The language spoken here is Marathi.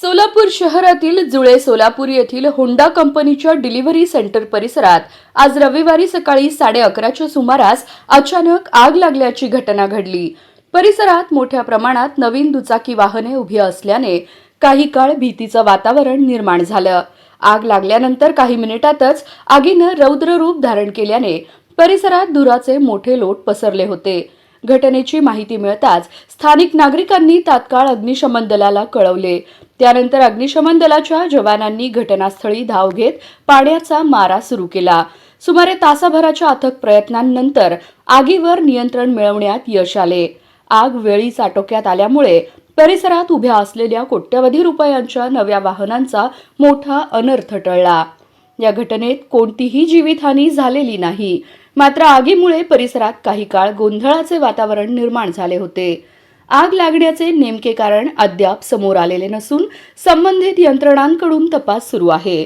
सोलापूर शहरातील जुळे सोलापूर येथील होंडा कंपनीच्या डिलिव्हरी सेंटर परिसरात आज रविवारी सकाळी 11:30च्या सुमारास अचानक आग लागल्याची घटना घडली। परिसरात मोठ्या प्रमाणात नवीन दुचाकी वाहने उभी असल्याने काही काळ भीतीचं वातावरण निर्माण झालं। आग लागल्यानंतर काही मिनिटातच आगीनं रौद्र रूप धारण केल्याने परिसरात धुराचे मोठे लोट पसरले होते। घटनेची माहिती मिळताच स्थानिक नागरिकांनी तात्काळ अग्निशमन दलाला कळवले। त्यानंतर अग्निशमन दलाच्या जवानांनी घटनास्थळी धाव घेत पाण्याचा मारा सुरू केला। सुमारे तासाभराच्या अथक प्रयत्नांनंतर आगीवर नियंत्रण मिळवण्यात यश आले। आग वेळीच आटोक्यात आल्यामुळे परिसरात उभ्या असलेल्या कोट्यवधी रुपयांच्या नव्या वाहनांचा मोठा अनर्थ टळला। या घटनेत कोणतीही जीवितहानी झालेली नाही, मात्र आगीमुळे परिसरात काही काळ गोंधळाचे वातावरण निर्माण झाले होते। आग लागण्याचे नेमके कारण अद्याप समोर आलेले नसून संबंधित यंत्रणांकडून तपास सुरू आहे।